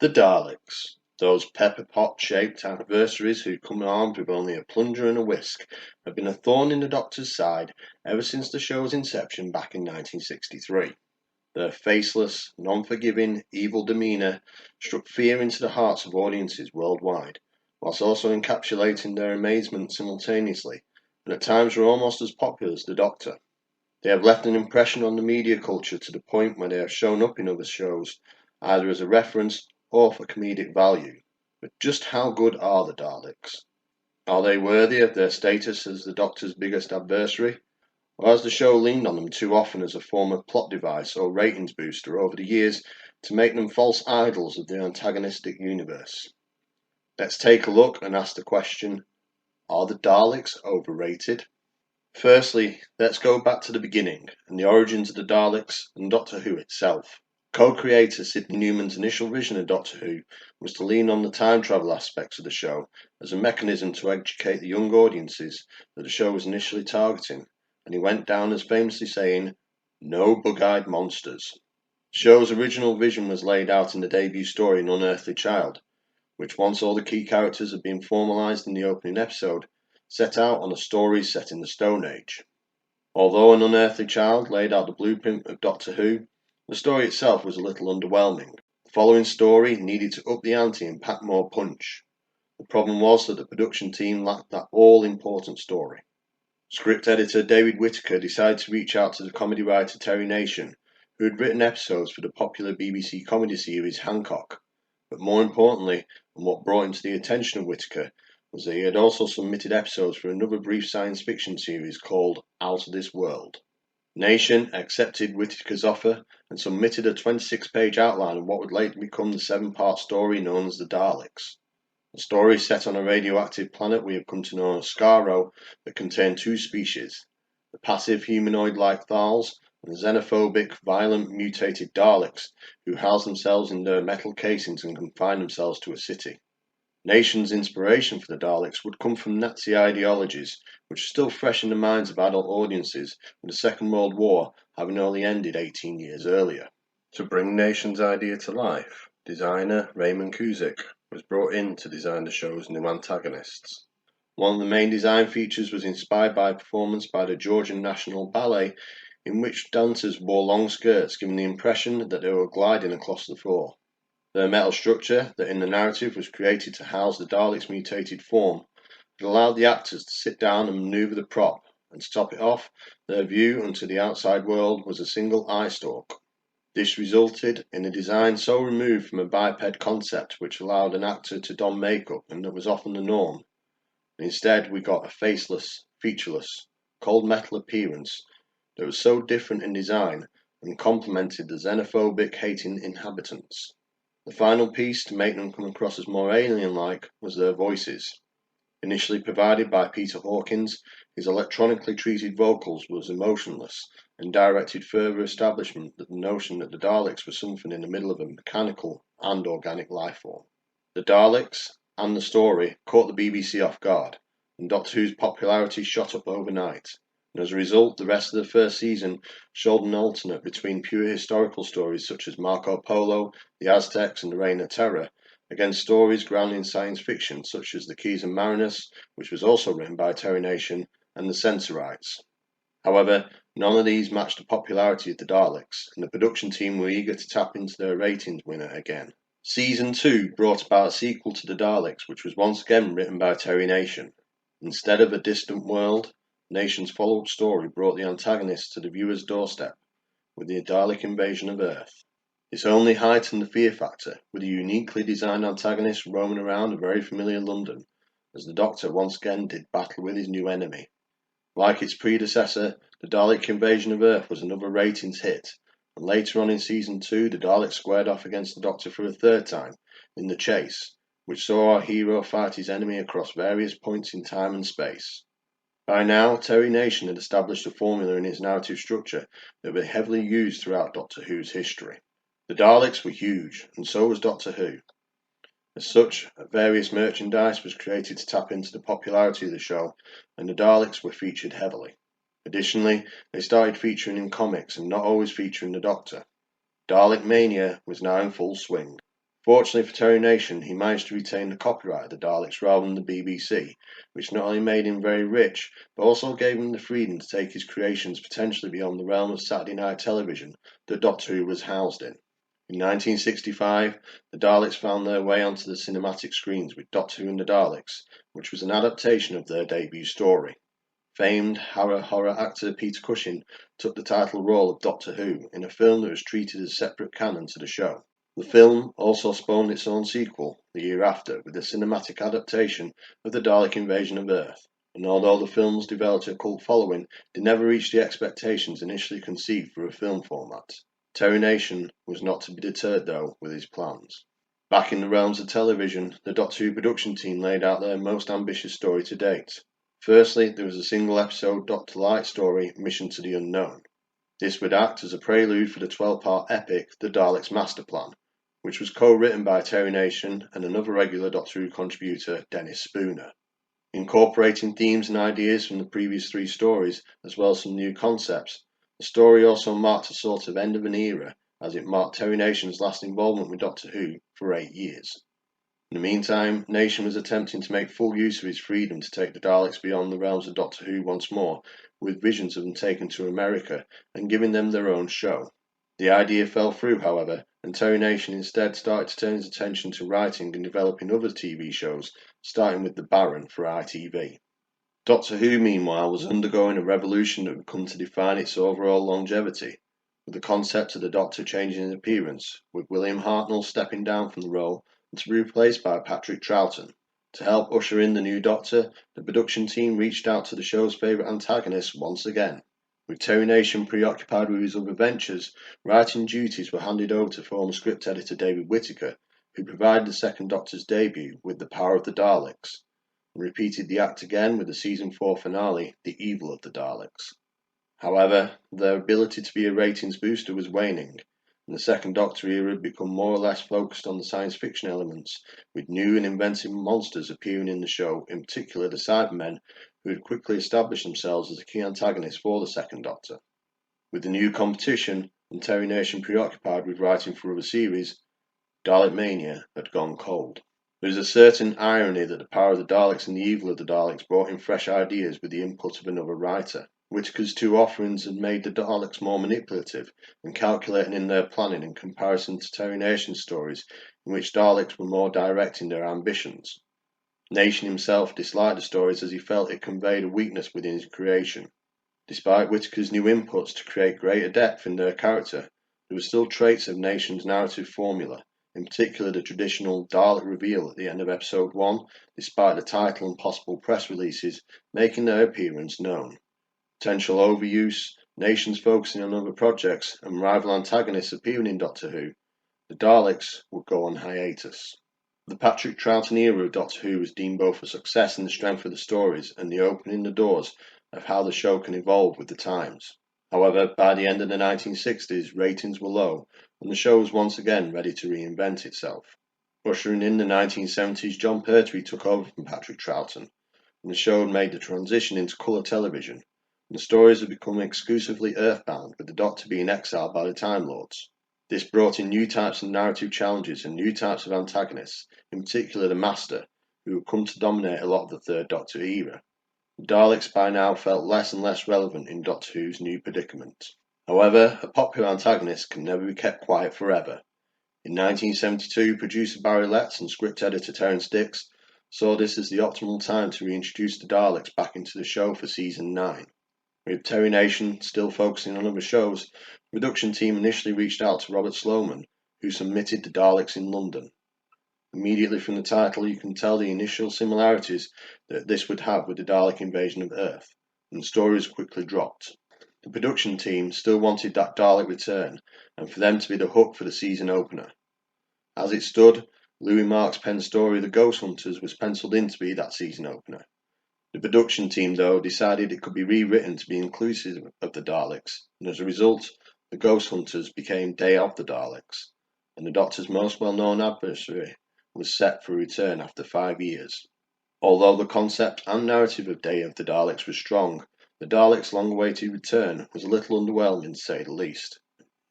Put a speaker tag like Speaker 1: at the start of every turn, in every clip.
Speaker 1: The Daleks, those pepper pot-shaped adversaries who come armed with only a plunger and a whisk, have been a thorn in the Doctor's side ever since the show's inception back in 1963. Their faceless, non-forgiving, evil demeanour struck fear into the hearts of audiences worldwide, whilst also encapsulating their amazement simultaneously, and at times were almost as popular as the Doctor. They have left an impression on the media culture to the point where they have shown up in other shows, either as a reference or for comedic value. But just how good are the Daleks? Are they worthy of their status as the Doctor's biggest adversary? Or has the show leaned on them too often as a form of plot device or ratings booster over the years to make them false idols of the antagonistic universe? Let's take a look and ask the question, are the Daleks overrated? Firstly, let's go back to the beginning and the origins of the Daleks and Doctor Who itself. Co-creator Sidney Newman's initial vision of Doctor Who was to lean on the time travel aspects of the show as a mechanism to educate the young audiences that the show was initially targeting, and he went down as famously saying, "No bug-eyed monsters." The show's original vision was laid out in the debut story An Unearthly Child, which, once all the key characters had been formalised in the opening episode, set out on a story set in the Stone Age. Although An Unearthly Child laid out the blueprint of Doctor Who, the story itself was a little underwhelming. The following story needed to up the ante and pack more punch. The problem was that the production team lacked that all-important story. Script editor David Whittaker decided to reach out to the comedy writer Terry Nation, who had written episodes for the popular BBC comedy series Hancock. But more importantly, and what brought him to the attention of Whittaker, was that he had also submitted episodes for another brief science fiction series called Out of This World. Nation accepted Whittaker's offer and submitted a 26-page outline of what would later become the 7-part story known as the Daleks. The story is set on a radioactive planet we have come to know as Skaro that contained 2 species, the passive humanoid-like Thals and the xenophobic, violent, mutated Daleks, who house themselves in their metal casings and confine themselves to a city. Nation's inspiration for the Daleks would come from Nazi ideologies, which are still fresh in the minds of adult audiences, with the Second World War having only ended 18 years earlier. To bring Nation's idea to life, designer Raymond Kuzik was brought in to design the show's new antagonists. One of the main design features was inspired by a performance by the Georgian National Ballet, in which dancers wore long skirts, giving the impression that they were gliding across the floor. Their metal structure, that in the narrative was created to house the Daleks' mutated form, had allowed the actors to sit down and maneuver the prop, and to top it off, their view into the outside world was a single eye stalk. This resulted in a design so removed from a biped concept which allowed an actor to don makeup, and that was often the norm. Instead, we got a faceless, featureless, cold metal appearance that was so different in design and complemented the xenophobic, hating inhabitants. The final piece to make them come across as more alien-like was their voices. Initially provided by Peter Hawkins, his electronically treated vocals was emotionless and directed further establishment that the notion that the Daleks were something in the middle of a mechanical and organic life form. The Daleks and the story caught the BBC off guard, and Doctor Who's popularity shot up overnight. And as a result, the rest of the first season showed an alternate between pure historical stories such as Marco Polo, the Aztecs and the Reign of Terror, against stories grounded in science fiction such as The Keys and Marinus, which was also written by Terry Nation, and The Sensorites. However, none of these matched the popularity of the Daleks, and the production team were eager to tap into their ratings winner again. Season 2 brought about a sequel to the Daleks, which was once again written by Terry Nation. Instead of A Distant World, Nation's follow-up story brought the antagonists to the viewer's doorstep with the Dalek invasion of Earth. This only heightened the fear factor, with a uniquely designed antagonist roaming around a very familiar London, as the Doctor once again did battle with his new enemy. Like its predecessor, the Dalek invasion of Earth was another ratings hit, and later on in Season 2 the Daleks squared off against the Doctor for a third time, in The Chase, which saw our hero fight his enemy across various points in time and space. By now, Terry Nation had established a formula in his narrative structure that was heavily used throughout Doctor Who's history. The Daleks were huge, and so was Doctor Who. As such, various merchandise was created to tap into the popularity of the show, and the Daleks were featured heavily. Additionally, they started featuring in comics and not always featuring the Doctor. Dalekmania was now in full swing. Fortunately for Terry Nation, he managed to retain the copyright of the Daleks rather than the BBC, which not only made him very rich, but also gave him the freedom to take his creations potentially beyond the realm of Saturday night television that Doctor Who was housed in. In 1965, the Daleks found their way onto the cinematic screens with Doctor Who and the Daleks, which was an adaptation of their debut story. Famed horror actor Peter Cushing took the title role of Doctor Who in a film that was treated as separate canon to the show. The film also spawned its own sequel the year after with a cinematic adaptation of the Dalek invasion of Earth, and although the films developed a cult following, they never reached the expectations initially conceived for a film format. Terry Nation was not to be deterred though with his plans. Back in the realms of television, the Doctor Who production team laid out their most ambitious story to date. Firstly, there was a single episode Dr. Light story, Mission to the Unknown. This would act as a prelude for the 12-part epic The Daleks Master Plan, which was co-written by Terry Nation and another regular Doctor Who contributor, Dennis Spooner. Incorporating themes and ideas from the previous 3 stories, as well as some new concepts, the story also marked a sort of end of an era, as it marked Terry Nation's last involvement with Doctor Who for 8 years. In the meantime, Nation was attempting to make full use of his freedom to take the Daleks beyond the realms of Doctor Who once more, with visions of them taken to America and giving them their own show. The idea fell through, however, and Terry Nation instead started to turn his attention to writing and developing other TV shows, starting with The Baron for ITV. Doctor Who, meanwhile, was undergoing a revolution that would come to define its overall longevity, with the concept of the Doctor changing his appearance, with William Hartnell stepping down from the role and to be replaced by Patrick Troughton. To help usher in the new Doctor, the production team reached out to the show's favourite antagonist once again. With Terry Nation preoccupied with his other ventures, writing duties were handed over to former script editor David Whittaker, who provided the second Doctor's debut with The Power of the Daleks, and repeated the act again with the season 4 finale, The Evil of the Daleks. However, their ability to be a ratings booster was waning, and the second Doctor era had become more or less focused on the science fiction elements, with new and inventive monsters appearing in the show, in particular the Cybermen, who had quickly established themselves as a key antagonist for the second Doctor. With the new competition, and Terry Nation preoccupied with writing for other series, Dalekmania had gone cold. There is a certain irony that The Power of the Daleks and The Evil of the Daleks brought in fresh ideas with the input of another writer. Whittaker's 2 offerings had made the Daleks more manipulative and calculating in their planning in comparison to Terry Nation's stories, in which Daleks were more direct in their ambitions. Nation himself disliked the stories as he felt it conveyed a weakness within his creation. Despite Whittaker's new inputs to create greater depth in their character, there were still traits of Nation's narrative formula, in particular the traditional Dalek reveal at the end of episode 1, despite the title and possible press releases making their appearance known. Potential overuse, Nations focusing on other projects, and rival antagonists appearing in Doctor Who, the Daleks would go on hiatus. The Patrick Troughton era of Doctor Who was deemed both a success in the strength of the stories and the opening the doors of how the show can evolve with the times. However, by the end of the 1960s, ratings were low, and the show was once again ready to reinvent itself. Ushering in the 1970s, John Pertwee took over from Patrick Troughton, and the show had made the transition into colour television, and the stories had become exclusively earthbound, with the Doctor being exiled by the Time Lords. This brought in new types of narrative challenges and new types of antagonists, in particular the Master, who would come to dominate a lot of the Third Doctor era. The Daleks by now felt less and less relevant in Doctor Who's new predicament. However, a popular antagonist can never be kept quiet forever. In 1972, producer Barry Letts and script editor Terence Dix saw this as the optimal time to reintroduce the Daleks back into the show for season 9. With Terry Nation still focusing on other shows, the production team initially reached out to Robert Sloman, who submitted The Daleks in London. Immediately from the title, you can tell the initial similarities that this would have with the Dalek invasion of Earth, and the story was quickly dropped. The production team still wanted that Dalek return, and for them to be the hook for the season opener. As it stood, Louis Marks' pen story The Ghost Hunters was penciled in to be that season opener. The production team, though, decided it could be rewritten to be inclusive of the Daleks, and as a result, The Ghost Hunters became Day of the Daleks, and the Doctor's most well-known adversary was set for return after 5 years. Although the concept and narrative of Day of the Daleks was strong, the Daleks' long-awaited return was a little underwhelming to say the least.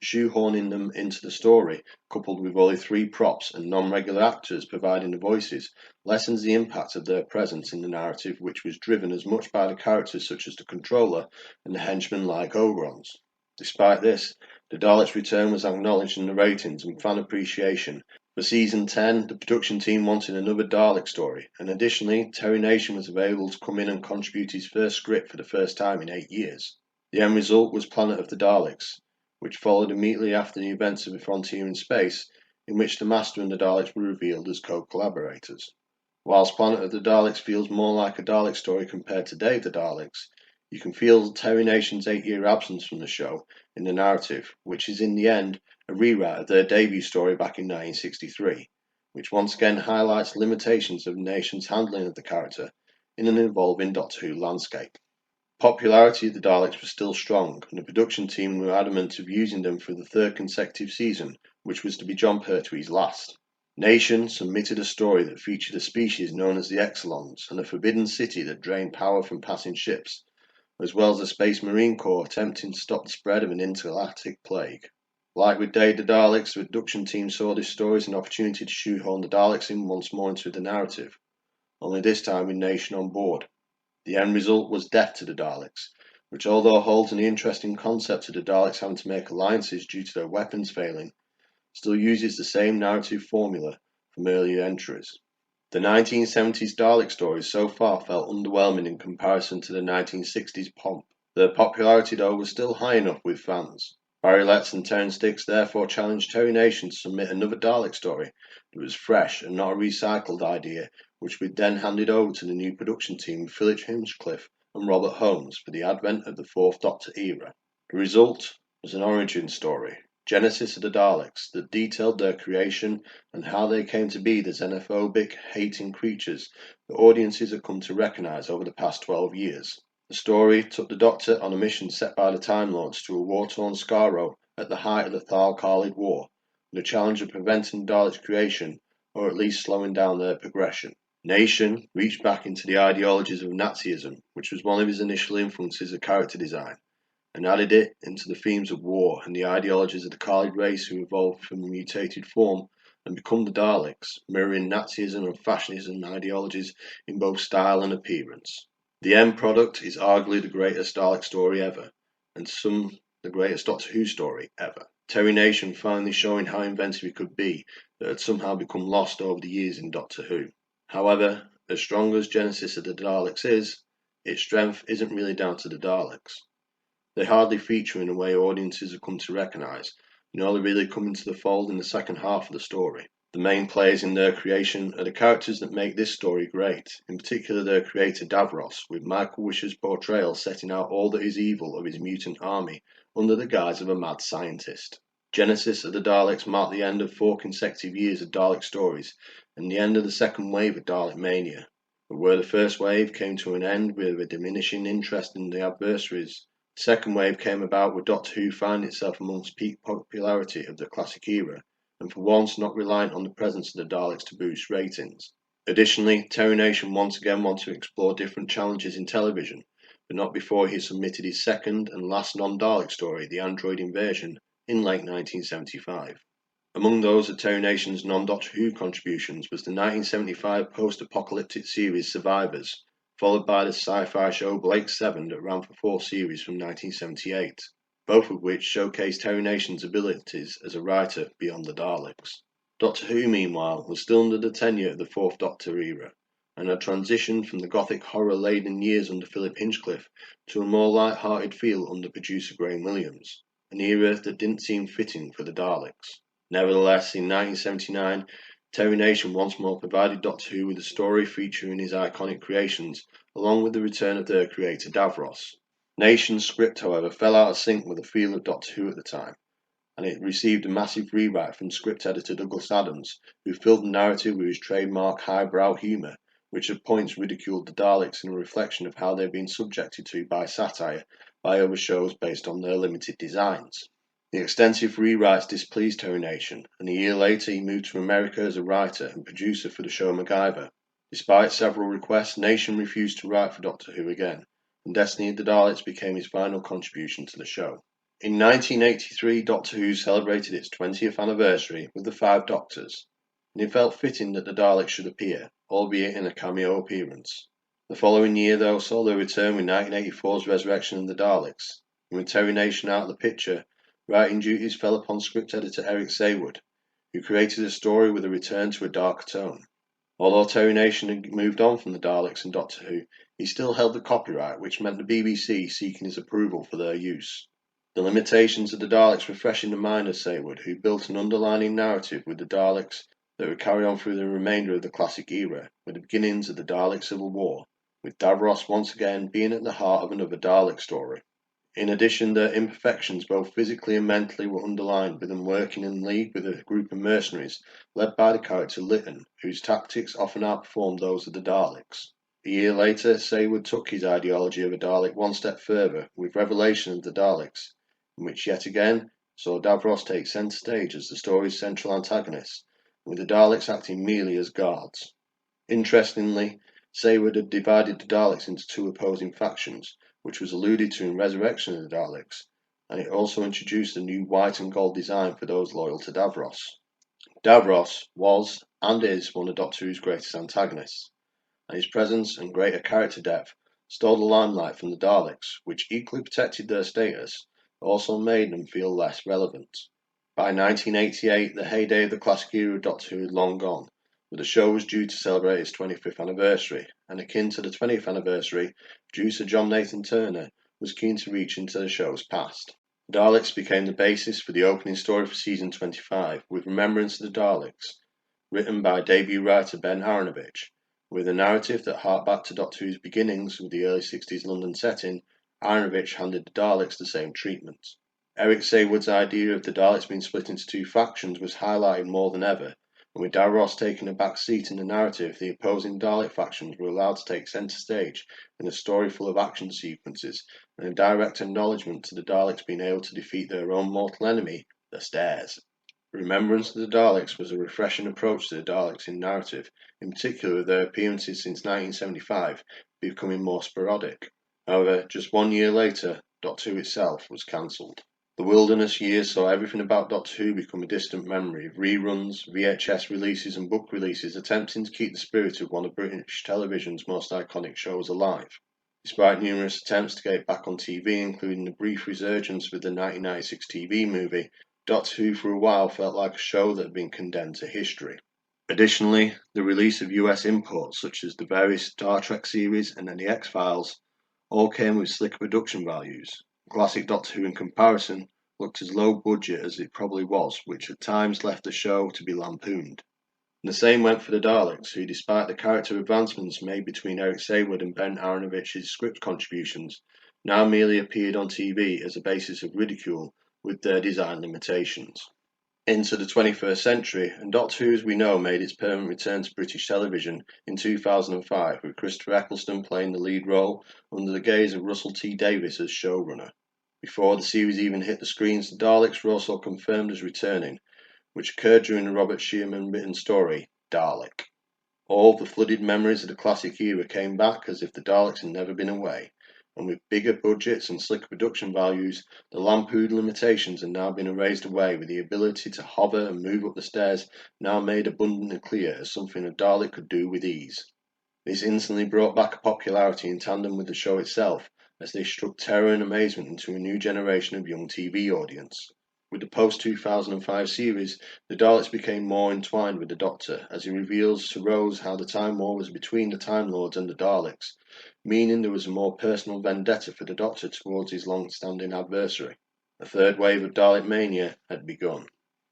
Speaker 1: Shoehorning them into the story, coupled with only 3 props and non-regular actors providing the voices, lessens the impact of their presence in the narrative, which was driven as much by the characters such as the Controller and the henchmen like Ogrons. Despite this, the Daleks' return was acknowledged in the ratings and fan appreciation. For Season 10, the production team wanted another Dalek story, and additionally, Terry Nation was available to come in and contribute his first script for the first time in 8 years. The end result was Planet of the Daleks, which followed immediately after the events of A Frontier in Space, in which the Master and the Daleks were revealed as co-collaborators. Whilst Planet of the Daleks feels more like a Dalek story compared to Day of the Daleks, you can feel Terry Nation's 8-year absence from the show in the narrative, which is in the end a rewrite of their debut story back in 1963, which once again highlights limitations of Nation's handling of the character in an evolving Doctor Who landscape. Popularity of the Daleks was still strong, and the production team were adamant of using them for the 3rd consecutive season, which was to be John Pertwee's last. Nation submitted a story that featured a species known as the Exelons and a forbidden city that drained power from passing ships, as well as the Space Marine Corps attempting to stop the spread of an intergalactic plague. Like with Day of the Daleks, the production team saw this story as an opportunity to shoehorn the Daleks in once more into the narrative, only this time with Nation on board. The end result was Death to the Daleks, which, although holds an interesting concept of the Daleks having to make alliances due to their weapons failing, still uses the same narrative formula from earlier entries. The 1970s Dalek stories so far felt underwhelming in comparison to the 1960s pomp. Their popularity, though, was still high enough with fans. Barry Letts and Terence Dicks therefore challenged Terry Nation to submit another Dalek story that was fresh and not a recycled idea, which was then handed over to the new production team Philip Hinchcliffe and Robert Holmes for the advent of the 4th Doctor era. The result was an origin story, Genesis of the Daleks, that detailed their creation and how they came to be the xenophobic, hating creatures that audiences have come to recognise over the past 12 years. The story took the Doctor on a mission set by the Time Lords to a war-torn Skaro at the height of the Thal-Khalid War, with the challenge of preventing Daleks' creation, or at least slowing down their progression. Nation reached back into the ideologies of Nazism, which was one of his initial influences of character design, and added it into the themes of war and the ideologies of the Khalid race who evolved from a mutated form and become the Daleks, mirroring Nazism and fascism ideologies in both style and appearance. The end product is arguably the greatest Dalek story ever, and the greatest Doctor Who story ever. Terry Nation finally showing how inventive he could be that had somehow become lost over the years in Doctor Who. However, as strong as Genesis of the Daleks is, its strength isn't really down to the Daleks. They hardly feature in a way audiences have come to recognise, and only really come into the fold in the second half of the story. The main players in their creation are the characters that make this story great, in particular their creator Davros, with Michael Wisher's portrayal setting out all that is evil of his mutant army under the guise of a mad scientist. Genesis of the Daleks marked the end of 4 consecutive years of Dalek stories and the end of the second wave of Dalekmania, but where the first wave came to an end with a diminishing interest in the adversaries, the second wave came about with Doctor Who finding itself amongst peak popularity of the classic era, and for once not reliant on the presence of the Daleks to boost ratings. Additionally, Terry Nation once again wanted to explore different challenges in television, but not before he submitted his second and last non-Dalek story, The Android Invasion, in late 1975. Among those of Terry Nation's non-Doctor Who contributions was the 1975 post-apocalyptic series Survivors, followed by the sci-fi show Blake 7 that ran for 4 series from 1978, both of which showcased Terry Nation's abilities as a writer beyond the Daleks. Doctor Who, meanwhile, was still under the tenure of the 4th Doctor era, and had transitioned from the gothic horror-laden years under Philip Hinchcliffe to a more light-hearted feel under producer Graham Williams, an era that didn't seem fitting for the Daleks. Nevertheless, in 1979, Terry Nation once more provided Doctor Who with a story featuring his iconic creations, along with the return of their creator Davros. Nation's script, however, fell out of sync with the feel of Doctor Who at the time, and it received a massive rewrite from script editor Douglas Adams, who filled the narrative with his trademark highbrow humour, which at points ridiculed the Daleks in a reflection of how they had been subjected to by satire by other shows based on their limited designs. The extensive rewrites displeased Terry Nation, and a year later he moved to America as a writer and producer for the show MacGyver. Despite several requests, Nation refused to write for Doctor Who again, and Destiny of the Daleks became his final contribution to the show. In 1983, Doctor Who celebrated its 20th anniversary with the Five Doctors, and it felt fitting that the Daleks should appear, albeit in a cameo appearance. The following year, though, saw their return with 1984's Resurrection of the Daleks, and with Terry Nation out of the picture, writing duties fell upon script editor Eric Saywood, who created a story with a return to a darker tone. Although Terry Nation had moved on from the Daleks and Doctor Who, he still held the copyright, which meant the BBC seeking his approval for their use. The limitations of the Daleks were fresh in the mind of Saywood, who built an underlining narrative with the Daleks that would carry on through the remainder of the classic era, with the beginnings of the Dalek Civil War, with Davros once again being at the heart of another Dalek story. In addition, their imperfections, both physically and mentally, were underlined with them working in league with a group of mercenaries led by the character Lytton, whose tactics often outperformed those of the Daleks. A year later, Saywood took his ideology of a Dalek one step further with Revelation of the Daleks, in which yet again saw Davros take centre stage as the story's central antagonist, with the Daleks acting merely as guards. Interestingly, Saywood had divided the Daleks into two opposing factions, which was alluded to in Resurrection of the Daleks, and it also introduced a new white and gold design for those loyal to Davros. Davros was, and is, one of Doctor Who's greatest antagonists, and his presence and greater character depth stole the limelight from the Daleks, which equally protected their status, but also made them feel less relevant. By 1988, the heyday of the classic era of Doctor Who had long gone, but the show was due to celebrate its 25th anniversary, and akin to the 20th anniversary, producer John Nathan Turner was keen to reach into the show's past. The Daleks became the basis for the opening story for season 25, with Remembrance of the Daleks, written by debut writer Ben Aaronovitch. With a narrative that harked back to Doctor Who's beginnings with the early 60s London setting, Aaronovitch handed the Daleks the same treatment. Eric Saywood's idea of the Daleks being split into two factions was highlighted more than ever, and with Davros taking a back seat in the narrative, the opposing Dalek factions were allowed to take centre stage in a story full of action sequences and a direct acknowledgement to the Daleks being able to defeat their own mortal enemy, the Stairs. Remembrance of the Daleks was a refreshing approach to the Daleks in narrative, in particular with their appearances since 1975 becoming more sporadic. However, just 1 year later, Doctor Who itself was cancelled. The wilderness years saw everything about Doctor Who become a distant memory, reruns, VHS releases and book releases attempting to keep the spirit of one of British television's most iconic shows alive. Despite numerous attempts to get it back on TV, including the brief resurgence with the 1996 TV movie, Doctor Who for a while felt like a show that had been condemned to history. Additionally, the release of US imports such as the various Star Trek series and then the X-Files all came with slicker production values. Classic Doctor Who in comparison looked as low budget as it probably was, which at times left the show to be lampooned. And the same went for the Daleks, who despite the character advancements made between Eric Saywood and Ben Aaronovich's script contributions, now merely appeared on TV as a basis of ridicule with their design limitations. Into the 21st century, and Doctor Who as we know made its permanent return to British television in 2005, with Christopher Eccleston playing the lead role under the gaze of Russell T Davies as showrunner. Before the series even hit the screens, the Daleks were also confirmed as returning, which occurred during the Robert Shearman written story, Dalek. All the flooded memories of the classic era came back as if the Daleks had never been away, and with bigger budgets and slicker production values, the lampooned limitations had now been erased away, with the ability to hover and move up the stairs now made abundantly clear as something a Dalek could do with ease. This instantly brought back a popularity in tandem with the show itself, as they struck terror and amazement into a new generation of young TV audience. With the post-2005 series, the Daleks became more entwined with the Doctor, as he reveals to Rose how the Time War was between the Time Lords and the Daleks, meaning there was a more personal vendetta for the Doctor towards his long-standing adversary. A third wave of Dalekmania had begun.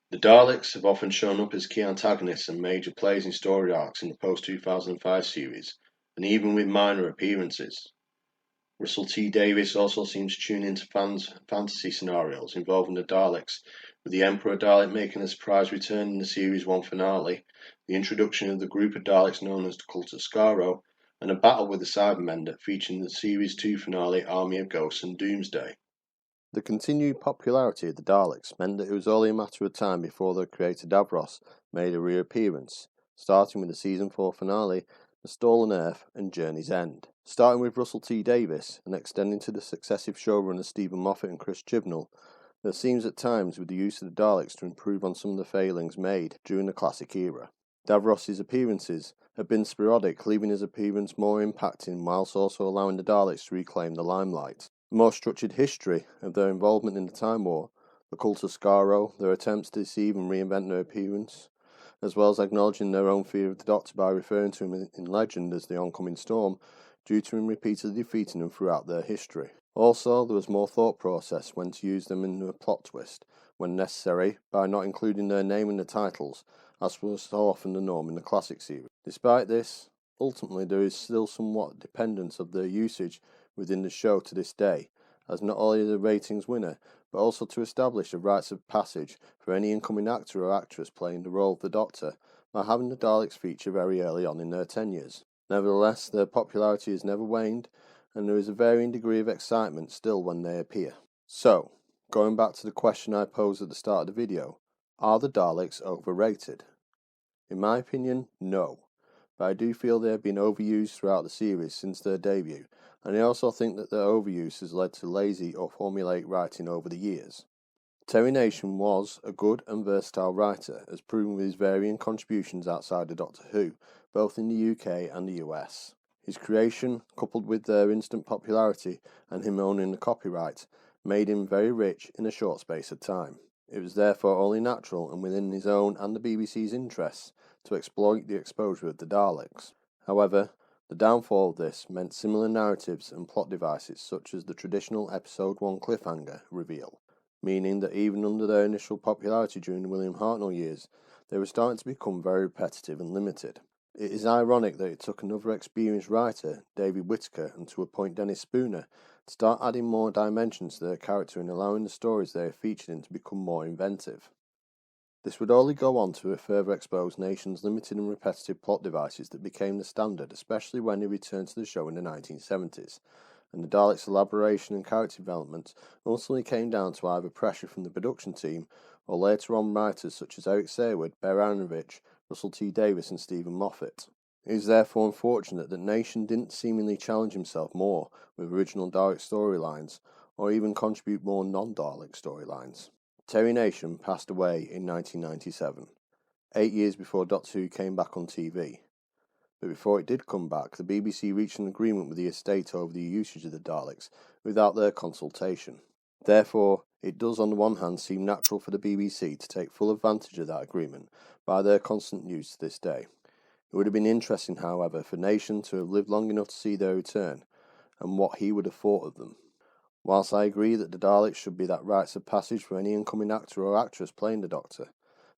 Speaker 1: The Daleks have often shown up as key antagonists and major players in story arcs in the post-2005 series, and even with minor appearances. Russell T Davies also seems to tune into fantasy scenarios involving the Daleks, with the Emperor Dalek making a surprise return in the Series 1 finale, the introduction of the group of Daleks known as the Cult of Skaro, and a battle with the Cybermen that featured in the Series 2 finale Army of Ghosts and Doomsday. The continued popularity of the Daleks meant that it was only a matter of time before their creator Davros made a reappearance, starting with the Season 4 finale, The Stolen Earth and Journey's End. Starting with Russell T Davies and extending to the successive showrunners Stephen Moffat and Chris Chibnall, There seems at times with the use of the Daleks to improve on some of the failings made during the classic era. Davros's appearances have been sporadic, leaving his appearance more impacting whilst also allowing the Daleks to reclaim the limelight. The more structured history of their involvement in the Time War, the cult of Skaro, their attempts to deceive and reinvent their appearance, as well as acknowledging their own fear of the Doctor by referring to him in legend as the oncoming storm, due to him repeatedly defeating them throughout their history. Also, there was more thought process when to use them in a plot twist, when necessary, by not including their name in the titles, as was so often the norm in the classic series. Despite this, ultimately there is still somewhat dependence of their usage within the show to this day, as not only the ratings winner, but also to establish a rites of passage for any incoming actor or actress playing the role of the Doctor by having the Daleks feature very early on in their tenures. Nevertheless, their popularity has never waned, and there is a varying degree of excitement still when they appear. So, going back to the question I posed at the start of the video, are the Daleks overrated? In my opinion, no, but I do feel they have been overused throughout the series since their debut, and I also think that their overuse has led to lazy or formulaic writing over the years. Terry Nation was a good and versatile writer, as proven with his varying contributions outside of Doctor Who, both in the UK and the US. His creation, coupled with their instant popularity and him owning the copyright, made him very rich in a short space of time. It was therefore only natural and within his own and the BBC's interests to exploit the exposure of the Daleks. However, the downfall of this meant similar narratives and plot devices such as the traditional Episode 1 cliffhanger reveal, meaning that even under their initial popularity during the William Hartnell years, they were starting to become very repetitive and limited. It is ironic that it took another experienced writer, David Whittaker, and to a point Dennis Spooner, to start adding more dimensions to their character and allowing the stories they are featured in to become more inventive. This would only go on to further expose Nation's limited and repetitive plot devices that became the standard, especially when he returned to the show in the 1970s, and the Daleks' elaboration and character development ultimately came down to either pressure from the production team or later on writers such as Eric Saywood, Bear Aronovich, Russell T Davies and Stephen Moffat. It is therefore unfortunate that Nation didn't seemingly challenge himself more with original Dalek storylines or even contribute more non-Dalek storylines. Terry Nation passed away in 1997, 8 years before Doctor Who came back on TV. But before it did come back, the BBC reached an agreement with the estate over the usage of the Daleks without their consultation. Therefore, it does on the one hand seem natural for the BBC to take full advantage of that agreement by their constant use to this day. It would have been interesting, however, for Nation to have lived long enough to see their return, and what he would have thought of them. Whilst I agree that the Daleks should be that rites of passage for any incoming actor or actress playing the Doctor,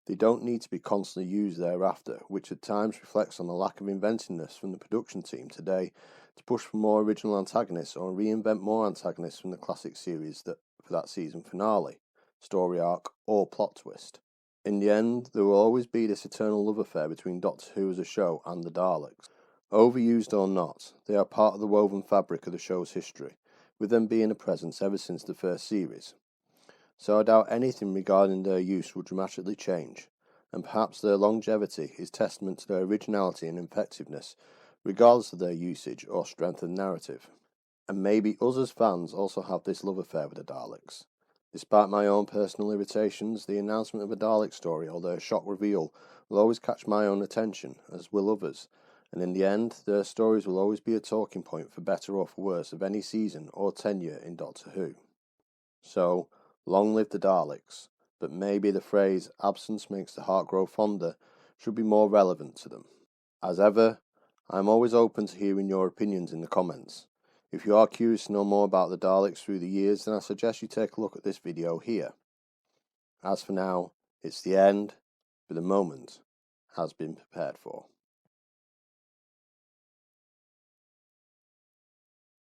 Speaker 1: they don't need to be constantly used thereafter, which at times reflects on the lack of inventiveness from the production team today to push for more original antagonists or reinvent more antagonists from the classic series for that season finale, story arc, or plot twist. In the end, there will always be this eternal love affair between Doctor Who as a show and the Daleks. Overused or not, they are part of the woven fabric of the show's history, with them being a presence ever since the first series. So I doubt anything regarding their use will dramatically change, and perhaps their longevity is testament to their originality and effectiveness, regardless of their usage or strength of narrative. And maybe us as fans also have this love affair with the Daleks. Despite my own personal irritations, the announcement of a Dalek story or their shock reveal will always catch my own attention, as will others, and in the end, their stories will always be a talking point for better or for worse of any season or tenure in Doctor Who. So, long live the Daleks, but maybe the phrase absence makes the heart grow fonder should be more relevant to them. As ever, I am always open to hearing your opinions in the comments. If you are curious to know more about the Daleks through the years, then I suggest you take a look at this video here. As for now, it's the end, but the moment has been prepared for.